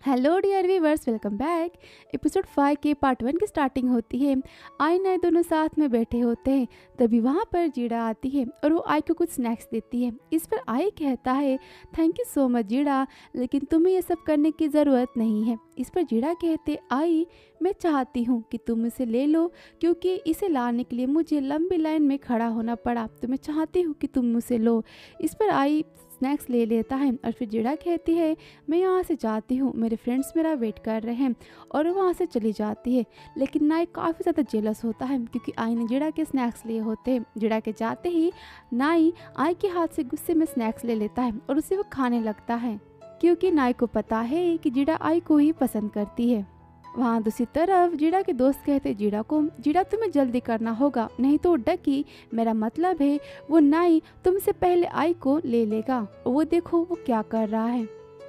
Hello dear viewers, welcome back. Episode 5 के part 1 की starting होती है। आई नए दोनों साथ में बैठे होते हैं। तभी वहाँ पर जीड़ा आती है और वो आई को कुछ स्नैक्स देती है। इस पर आई कहता है, थैंक यू सो मच जीड़ा, लेकिन तुम्हें ये सब करने की ज़रूरत नहीं है। इस पर जीड़ा कहते, आई मैं चाहती हूँ कि तुम इसे ले लो, क्योंकि इसे लाने के लिए मुझे लंबी लाइन में खड़ा होना पड़ा, तो मैं चाहती हूँ कि तुम उसे लो। इस पर आई स्नैक्स ले लेता है और फिर जीड़ा कहती है, मैं यहाँ से जाती हूँ, मेरे फ्रेंड्स मेरा वेट कर रहे हैं, और वो वहाँ से चली जाती है। लेकिन नाई काफ़ी ज़्यादा जेलस होता है क्योंकि आई ने जीड़ा के स्नैक्स लिए होते हैं। जीड़ा के जाते ही नाई आई के हाथ से गुस्से में स्नैक्स ले लेता है और उसे वो खाने लगता है, क्योंकि नाई को पता है कि जीड़ा आई को ही पसंद करती है। वहाँ दूसरी तरफ जीड़ा के दोस्त कहते जीड़ा को, जीड़ा तुम्हें जल्दी करना होगा, नहीं तो डकी, मेरा मतलब है वो नाई तुमसे पहले आई को ले लेगा। वो देखो वो क्या कर रहा है।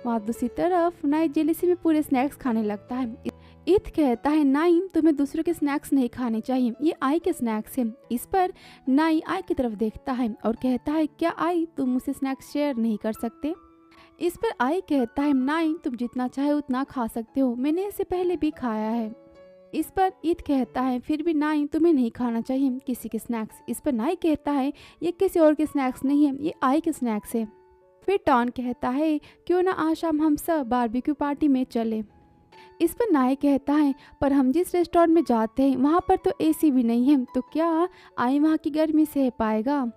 वहाँ दूसरी तरफ नाई जेलिसी में पूरे स्नैक्स खाने लगता है। ईथ कहता है, नाई तुम्हें दूसरों के स्नैक्स नहीं खाने चाहिए, ये आई के स्नैक्स हैं। इस पर नाई आई की तरफ देखता है और कहता है, क्या आई तुम मुझसे स्नैक्स शेयर नहीं कर सकते। इस पर आई कहता है, नाई तुम जितना चाहे उतना खा सकते हो, मैंने इससे पहले भी खाया है। इस पर ईद कहता है, फिर भी नाई तुम्हें नहीं खाना चाहिए किसी के स्नैक्स। इस पर नाई कहता है, ये किसी और के स्नैक्स नहीं है, ये आई के स्नैक्स है। फिर टॉन कहता है, क्यों ना आज शाम हम सब बारबेक्यू पार्टी में चले। इस पर नाई कहता है, पर हम जिस रेस्टोरेंट में जाते हैं वहाँ पर तो एसी भी नहीं है, तो क्या आई वहाँ की गर्मी सह पाएगा।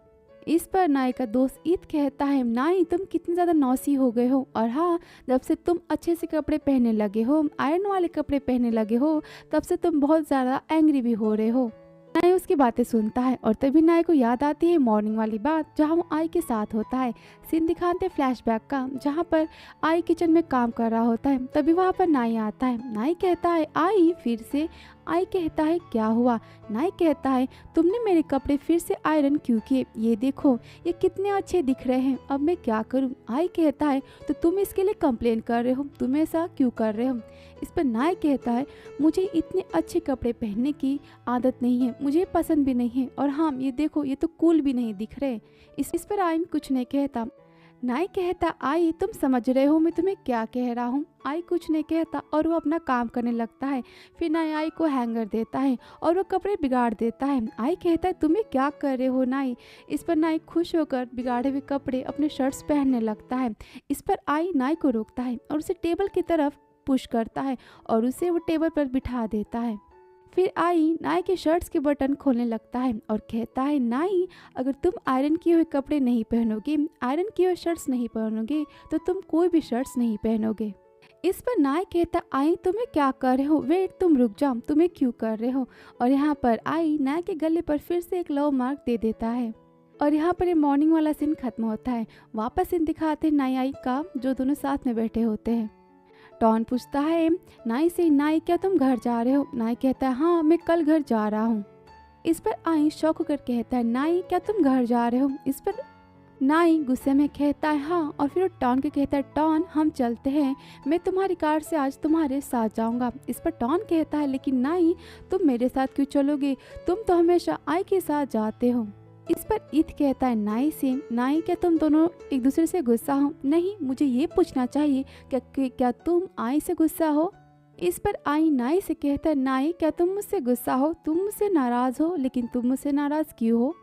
इस पर नाई का दोस्त ईद कहता है, नाई तुम कितनी ज़्यादा नौसी हो गए हो, और हाँ जब से तुम अच्छे से कपड़े पहनने लगे हो, आयरन वाले कपड़े पहनने लगे हो, तब से तुम बहुत ज़्यादा एंग्री भी हो रहे हो। नाई उसकी बातें सुनता है और तभी नाई को याद आती है मॉर्निंग वाली बात जहाँ वो आई के साथ होता है। सीन दिखाते फ्लैशबैक का, जहाँ पर आई किचन में काम कर रहा होता है। तभी वहाँ पर नाई आता है। नाई कहता है, आई फिर से। आई कहता है, क्या हुआ। नाई कहता है, तुमने मेरे कपड़े फिर से आयरन क्यों किए, ये देखो ये कितने अच्छे दिख रहे हैं, अब मैं क्या करूं। आई कहता है, तो तुम इसके लिए कंप्लेन कर रहे हो, तुम ऐसा क्यों कर रहे हो। इस पर नाई कहता है, मुझे इतने अच्छे कपड़े पहनने की आदत नहीं है, मुझे पसंद भी नहीं है, और हाँ ये देखो ये तो कूल भी नहीं दिख रहे। इस पर आई कुछ नहीं कहता। नाई कहता, आई तुम समझ रहे हो मैं तुम्हें क्या कह रहा हूँ। आई कुछ नहीं कहता और वो अपना काम करने लगता है। फिर नाई आई को हैंगर देता है और वो कपड़े बिगाड़ देता है। आई कहता है, तुम्हें क्या कर रहे हो नाई। इस पर नाई खुश होकर बिगाड़े हुए कपड़े अपने शर्ट्स पहनने लगता है। इस पर आई नाई को रोकता है और उसे टेबल की तरफ पुश करता है और उसे वो टेबल पर बिठा देता है। फिर आई नाई के शर्ट्स के बटन खोलने लगता है और कहता है, नाई अगर तुम आयरन किए हुए कपड़े नहीं पहनोगे, आयरन किए हुए शर्ट्स नहीं पहनोगे, तो तुम कोई भी शर्ट्स नहीं पहनोगे। इस पर नाई कहता, आई तुम्हें क्या कर रहे हो, वेट तुम रुक जाओ, तुम्हें क्यों कर रहे हो। और यहाँ पर आई नाई के गले पर फिर से एक लव मार्क दे देता है। और यहाँ पर ये मॉर्निंग वाला सीन खत्म होता है। वापस सीन दिखाते हैं नाई आई का, जो दोनों साथ में बैठे होते हैं। टॉन पूछता है नाई से, नाई क्या तुम घर जा रहे हो। नाई कहता है, हाँ मैं कल घर जा रहा हूँ। इस पर आई शौक होकर कहता है, नाई क्या तुम घर जा रहे हो। इस पर नाई गुस्से में कहता है, हाँ, और फिर टॉन के कहता है, टॉन हम चलते हैं, मैं तुम्हारी कार से आज तुम्हारे साथ जाऊंगा। इस पर टॉन कहता है, लेकिन नाई तुम मेरे साथ क्यों चलोगे, तुम तो हमेशा आई के साथ जाते हो। इस पर ईद कहता है नाई से, नाई क्या तुम दोनों एक दूसरे से गुस्सा हो। नहीं, मुझे ये पूछना चाहिए क्या तुम आई से गुस्सा हो। इस पर आई नाई से कहता है, नाई क्या तुम मुझसे गुस्सा हो, तुम मुझसे नाराज हो, लेकिन तुम मुझसे नाराज क्यों हो।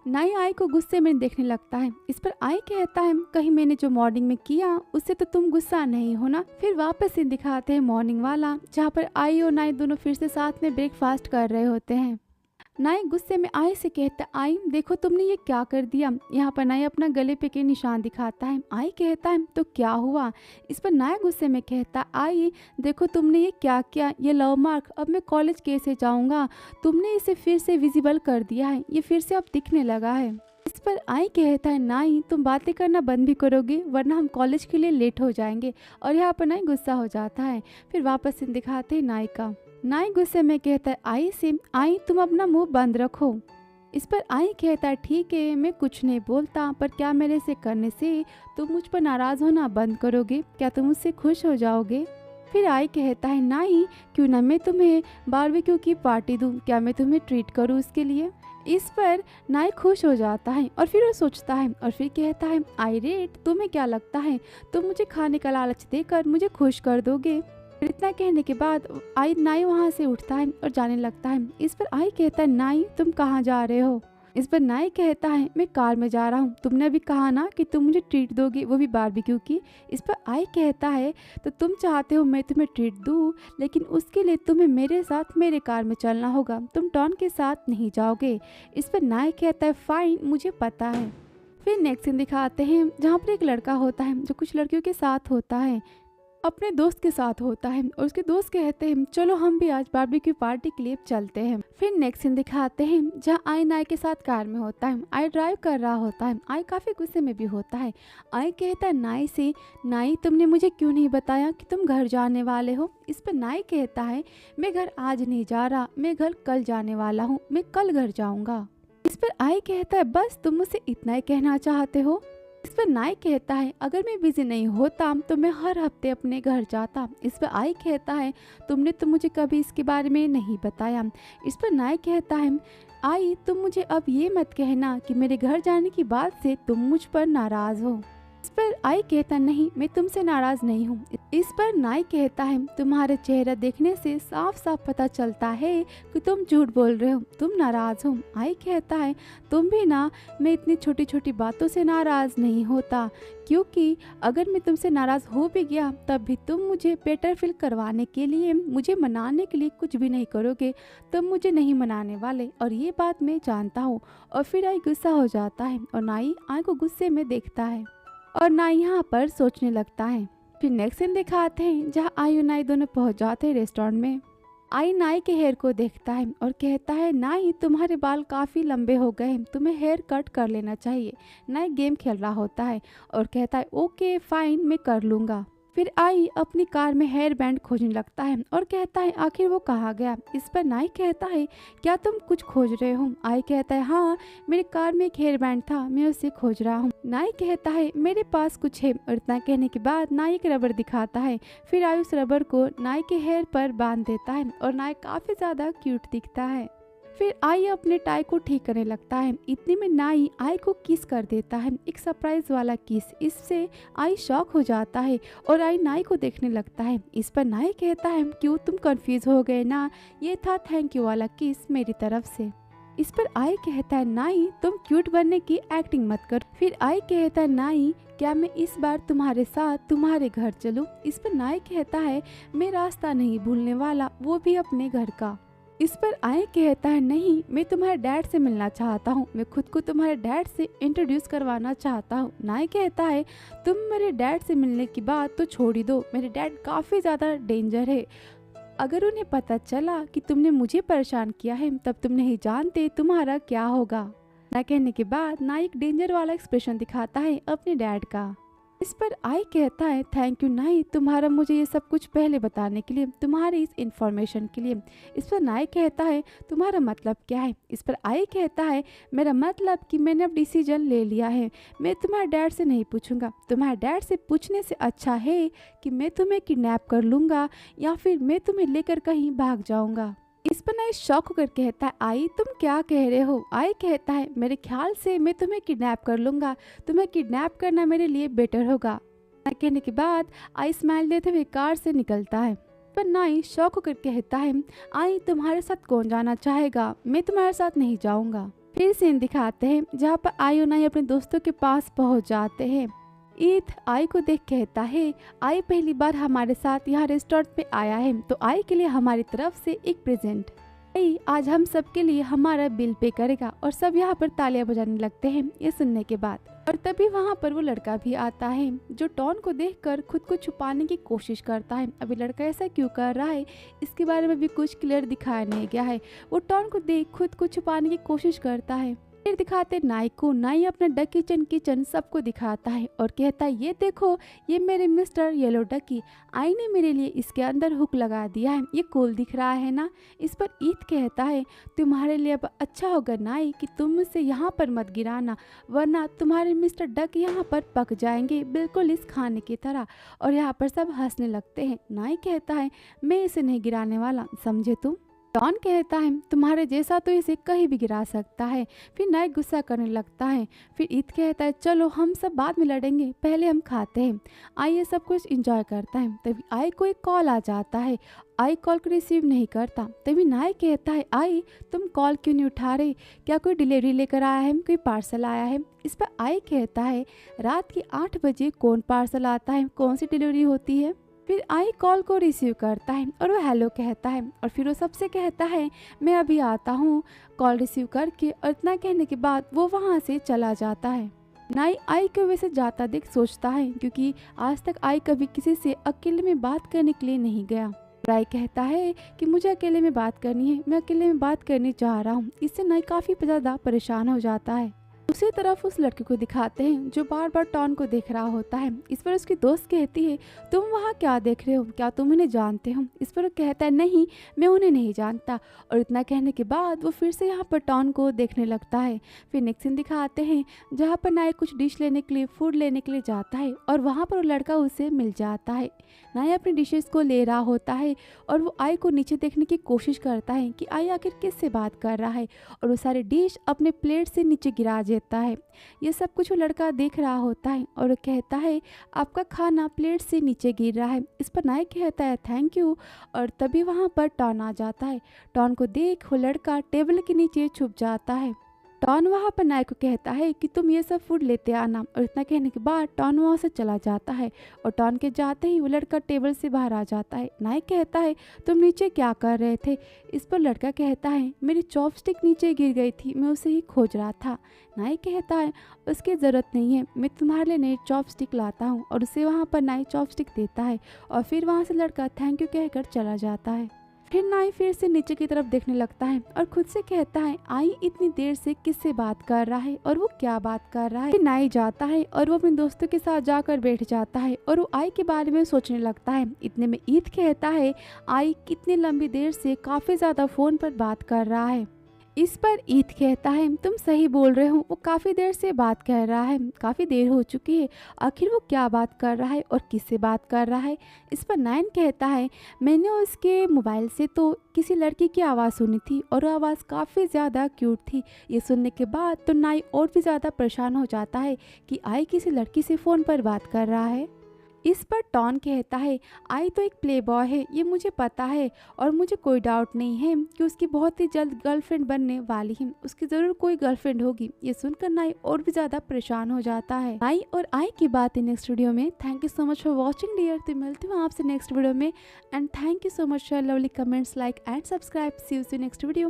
नाई आई को गुस्से में देखने लगता है। इस पर आई कहता है, कहीं मैंने जो मॉर्निंग में किया उससे तो तुम गुस्सा नहीं हो ना। फिर वापस से दिखाते हैं मॉर्निंग वाला, जहाँ पर आई और नाई दोनों फिर से साथ में ब्रेकफास्ट कर रहे होते हैं। नाई गुस्से में आई से कहता, आई देखो तुमने ये क्या कर दिया। यहाँ पर नाई अपना गले पे के निशान दिखाता है। आई कहता है, तो क्या हुआ। इस पर नाई गुस्से में कहता, आई देखो तुमने ये क्या किया, ये लव मार्क अब मैं कॉलेज कैसे जाऊँगा, तुमने इसे फिर से विजिबल कर दिया है, ये फिर से अब दिखने लगा है। इस पर आई कहता है, नाई तुम बातें करना बंद भी करोगे वरना हम कॉलेज के लिए लेट हो जाएंगे। और यहाँ पर नाई गुस्सा हो जाता है। फिर वापस से दिखाते हैं नाई का। नाई गुस्से में कहता है आई से, आई तुम अपना मुंह बंद रखो। इस पर आई कहता है, ठीक है मैं कुछ नहीं बोलता, पर क्या मेरे से करने से तुम मुझ पर नाराज़ होना बंद करोगे, क्या तुम मुझसे खुश हो जाओगे। फिर आई कहता है, नाई क्यों ना मैं तुम्हें बारबेक्यू की पार्टी दूं, क्या मैं तुम्हें ट्रीट करूं उसके लिए। इस पर नाई खुश हो जाता है और फिर वो सोचता है और फिर कहता है, आयरेट तुम्हें क्या लगता है तुम मुझे खाने का लालच देकर मुझे खुश कर दोगे? और इतना कहने के बाद नाई वहाँ से उठता है और जाने लगता है। इस पर आई कहता है, नाई तुम कहाँ जा रहे हो? इस पर नाई कहता है, मैं कार में जा रहा हूँ, तुमने अभी कहा ना कि तुम मुझे ट्रीट दोगी, वो भी बारबेक्यू की। इस पर आई कहता है, तो तुम चाहते हो मैं तुम्हें ट्रीट दूँ, लेकिन उसके लिए तुम्हें मेरे साथ मेरे कार में चलना होगा, तुम टॉन के साथ नहीं जाओगे। इस पर नाई कहता है, फाइन मुझे पता है। फिर नेक्स्ट सीन दिखाते हैं जहाँ पर एक लड़का होता है जो कुछ लड़कियों के साथ होता है, अपने दोस्त के साथ होता है और उसके दोस्त कहते हैं चलो हम भी आज बारबेक्यू पार्टी के लिए चलते हैं। फिर नेक्स्ट सीन दिखाते हैं जहाँ आई नाई के साथ कार में होता है। आई ड्राइव कर रहा होता है, आई काफी गुस्से में भी होता है। आई कहता है नाई से, नाई तुमने मुझे क्यों नहीं बताया कि तुम घर जाने वाले हो? इस पर नाई कहता है, मैं घर आज नहीं जा रहा, मैं घर कल जाने वाला हूँ, मैं कल घर जाऊँगा। इस पर आई कहता है, बस तुम मुझसे इतना ही कहना चाहते हो? इस पर नाई कहता है, अगर मैं बिजी नहीं होता तो मैं हर हफ्ते अपने घर जाता। इस पर आई कहता है, तुमने तो मुझे कभी इसके बारे में नहीं बताया। इस पर नाई कहता है, आई तुम मुझे अब ये मत कहना कि मेरे घर जाने की बात से तुम मुझ पर नाराज हो। इस पर आई कहता, नहीं मैं तुमसे नाराज नहीं हूँ। इस पर नाई कहता है, तुम्हारे चेहरा देखने से साफ साफ पता चलता है कि तुम झूठ बोल रहे हो, तुम नाराज हो। आई कहता है, तुम भी ना, मैं इतनी छोटी छोटी बातों से नाराज नहीं होता, क्योंकि अगर मैं तुमसे नाराज हो भी गया तब भी तुम मुझे बेटर फील करवाने के लिए, मुझे मनाने के लिए कुछ भी नहीं करोगे, तुम मुझे नहीं मनाने वाले, और ये बात मैं जानता हूँ। और फिर आई गुस्सा हो जाता है और नाई आई को गुस्से में देखता है और नाई यहाँ पर सोचने लगता है। फिर नेक्स्ट सीन दिखाते हैं जहाँ आई और नाई दोनों पहुँच जाते हैं रेस्टोरेंट में। आई नाई के हेयर को देखता है और कहता है, नाई तुम्हारे बाल काफ़ी लंबे हो गए हैं, तुम्हें हेयर कट कर लेना चाहिए। नाई गेम खेल रहा होता है और कहता है, ओके फाइन मैं कर लूँगा। फिर आई अपनी कार में हेयर बैंड खोजने लगता है और कहता है, आखिर वो कहाँ गया? इस पर नाई कहता है, क्या तुम कुछ खोज रहे हो? आई कहता है, हाँ मेरे कार में एक हेयर बैंड था, मैं उसे खोज रहा हूँ। नाई कहता है, मेरे पास कुछ है। और इतना कहने के बाद नाई एक रबर दिखाता है। फिर आई उस रबर को नाई के हेयर पर बांध देता है और नाई काफ़ी ज़्यादा क्यूट दिखता है। फिर आई अपने टाई को ठीक करने लगता है। इतने में नाई आई को किस कर देता है, एक सरप्राइज वाला किस। इससे आई शॉक हो जाता है और आई नाई को देखने लगता है। इस पर नाई कहता है, क्यों तुम कंफ्यूज हो गए ना, ये था थैंक यू वाला किस मेरी तरफ से। इस पर आई कहता है, नाई तुम क्यूट बनने की एक्टिंग मत कर। फिर आई कहता है, नाई क्या मैं इस बार तुम्हारे साथ तुम्हारे घर चलूं? इस पर नाई कहता है, मैं रास्ता नहीं भूलने वाला, वो भी अपने घर का। इस पर आई कहता है, नहीं मैं तुम्हारे डैड से मिलना चाहता हूँ, मैं खुद को तुम्हारे डैड से इंट्रोड्यूस करवाना चाहता हूँ। नाई कहता है, तुम मेरे डैड से मिलने की बात तो छोड़ ही दो, मेरे डैड काफ़ी ज़्यादा डेंजर है, अगर उन्हें पता चला कि तुमने मुझे परेशान किया है तब तुम नहीं जानते तुम्हारा क्या होगा। ना कहने के बाद नाई एक डेंजर वाला एक्सप्रेशन दिखाता है अपने डैड का। इस पर आई कहता है, थैंक यू नाई तुम्हारा मुझे ये सब कुछ पहले बताने के लिए, तुम्हारी इस इन्फॉर्मेशन के लिए। इस पर नाई कहता है, तुम्हारा मतलब क्या है? इस पर आई कहता है, मेरा मतलब कि मैंने अब डिसीजन ले लिया है, मैं तुम्हारे डैड से नहीं पूछूंगा। तुम्हारे डैड से पूछने से अच्छा है कि मैं तुम्हें किडनैप कर लूँगा या फिर मैं तुम्हें लेकर कहीं भाग जाऊँगा। इस पर नाई शॉक होकर कहता है, आई तुम क्या कह रहे हो? आई कहता है, मेरे ख्याल से मैं तुम्हें किडनैप कर लूँगा, तुम्हें किडनैप करना मेरे लिए बेटर होगा। कहने के बाद आई स्माइल देते हुए कार से निकलता है। पर नाई शॉक होकर कहता है, आई तुम्हारे साथ कौन जाना चाहेगा, मैं तुम्हारे साथ नहीं जाऊँगा। फिर सीन दिखाते हैं जहाँ पर आई और नाई अपने दोस्तों के पास पहुँच जाते हैं। ईद आई को देख कहता है, आई पहली बार हमारे साथ यहाँ रेस्टोरेंट पे आया है तो आई के लिए हमारी तरफ से एक प्रेजेंट। आई आज हम सब के लिए हमारा बिल पे करेगा। और सब यहाँ पर तालियां बजाने लगते हैं ये सुनने के बाद। और तभी वहाँ पर वो लड़का भी आता है जो टॉन को देखकर खुद को छुपाने की कोशिश करता है। अभी लड़का ऐसा क्यों कर रहा है इसके बारे में भी कुछ क्लियर दिखाया नहीं गया है। वो टॉन को देख खुद को छुपाने की कोशिश करता है। फिर दिखाते नाई को। नाई अपना डक किचन सबको दिखाता है और कहता है, ये देखो ये मेरे मिस्टर येलो डकी, आई ने मेरे लिए इसके अंदर हुक लगा दिया है, ये कूल दिख रहा है ना। इस पर ईद कहता है, तुम्हारे लिए अब अच्छा होगा नाई कि तुम मुझसे यहाँ पर मत गिराना, वरना तुम्हारे मिस्टर डक यहाँ पर पक जाएंगे बिल्कुल इस खाने की तरह। और यहाँ पर सब हंसने लगते हैं। नाई कहता है, मैं इसे नहीं गिराने वाला, समझे तुम। डॉन कहता है तुम्हारे जैसा तो इसे कहीं भी गिरा सकता है। फिर नायक गुस्सा करने लगता है। फिर ईद कहता है चलो हम सब बाद में लड़ेंगे, पहले हम खाते हैं। आई ये सब कुछ एंजॉय करता है। तभी आई को एक कॉल आ जाता है। आई कॉल को रिसीव नहीं करता। तभी नायक कहता है आई तुम कॉल क्यों नहीं उठा रहे, क्या कोई डिलीवरी लेकर आया है, कोई पार्सल आया है। इस पर आई कहता है रात के 8 बजे कौन पार्सल आता है, कौन सी डिलीवरी होती है। फिर आई कॉल को रिसीव करता है और वो हेलो कहता है और फिर वो सबसे कहता है मैं अभी आता हूँ कॉल रिसीव करके। और इतना कहने के बाद वो वहाँ से चला जाता है। नाई आई को वैसे जाता देख सोचता है क्योंकि आज तक आई कभी किसी से अकेले में बात करने के लिए नहीं गया। राय कहता है कि मुझे अकेले में बात करनी है, मैं अकेले में बात करनी चाह रहा हूँ। इससे नाई काफ़ी ज़्यादा परेशान हो जाता है। दूसरी तरफ उस लड़के को दिखाते हैं जो बार बार टॉन को देख रहा होता है। इस पर उसकी दोस्त कहती है तुम वहाँ क्या देख रहे हो, क्या तुम उन्हें जानते हो। इस पर वो कहता है नहीं मैं उन्हें नहीं जानता। और इतना कहने के बाद वो फिर से यहाँ पर टॉन को देखने लगता है। फिर नेक्स्ट सीन दिखाते हैं जहाँ पर नायक कुछ डिश लेने के लिए, फूड लेने के लिए जाता है और वहाँ पर वो लड़का उसे मिल जाता है। नायक अपनी डिशेस को ले रहा होता है और वो आई को नीचे देखने की कोशिश करता है कि आई आखिर किससे बात कर रहा है, और वो सारे डिश अपने प्लेट से नीचे गिरा देता है। ये सब कुछ वो लड़का देख रहा होता है और वो कहता है आपका खाना प्लेट से नीचे गिर रहा है। इस पर नायक कहता है थैंक यू। और तभी वहाँ पर टॉन आ जाता है। टॉन को देख वो लड़का टेबल के नीचे छुप जाता है। टॉन वहाँ पर नायक को कहता है कि तुम ये सब फूड लेते आना। और इतना कहने के बाद टॉन वहाँ से चला जाता है और टॉन के जाते ही वो लड़का टेबल से बाहर आ जाता है। नायक कहता है तुम नीचे क्या कर रहे थे। इस पर लड़का कहता है मेरी चॉपस्टिक नीचे गिर गई थी, मैं उसे ही खोज रहा था। नायक कहता है उसकी ज़रूरत नहीं है, मैं तुम्हारे लिए नई चॉपस्टिक लाता हूँ। और उसे वहाँ पर नई चॉपस्टिक देता है और फिर वहाँ से लड़का थैंक यू कहकर चला जाता है। फिर नाई फिर से नीचे की तरफ देखने लगता है और खुद से कहता है आई इतनी देर से किससे बात कर रहा है और वो क्या बात कर रहा है। फिर नाई जाता है और वो अपने दोस्तों के साथ जाकर बैठ जाता है और वो आई के बारे में सोचने लगता है। इतने में ईद कहता है आई कितनी लंबी देर से काफ़ी ज़्यादा फ़ोन पर बात कर रहा है। इस पर ईद कहता है तुम सही बोल रहे हो, वो काफ़ी देर से बात कर रहा है, काफ़ी देर हो चुकी है। आखिर वो क्या बात कर रहा है और किससे बात कर रहा है। इस पर नाइन कहता है मैंने उसके मोबाइल से तो किसी लड़की की आवाज़ सुनी थी और वो आवाज़ काफ़ी ज़्यादा क्यूट थी। ये सुनने के बाद तो नाई और भी ज़्यादा परेशान हो जाता है कि आई किसी लड़की से फ़ोन पर बात कर रहा है। इस पर टॉन कहता है आई तो एक प्ले बॉय है, ये मुझे पता है और मुझे कोई डाउट नहीं है कि उसकी बहुत ही जल्द गर्लफ्रेंड बनने वाली है, उसकी ज़रूर कोई गर्लफ्रेंड होगी। ये सुनकर नाई और भी ज़्यादा परेशान हो जाता है। नाई और आई की बात है नेक्स्ट वीडियो में। Thank you so much for watching dear. तो मिलती हूँ आपसे नेक्स्ट वीडियो में and thank you so much for lovely comments, like and subscribe. See you next video.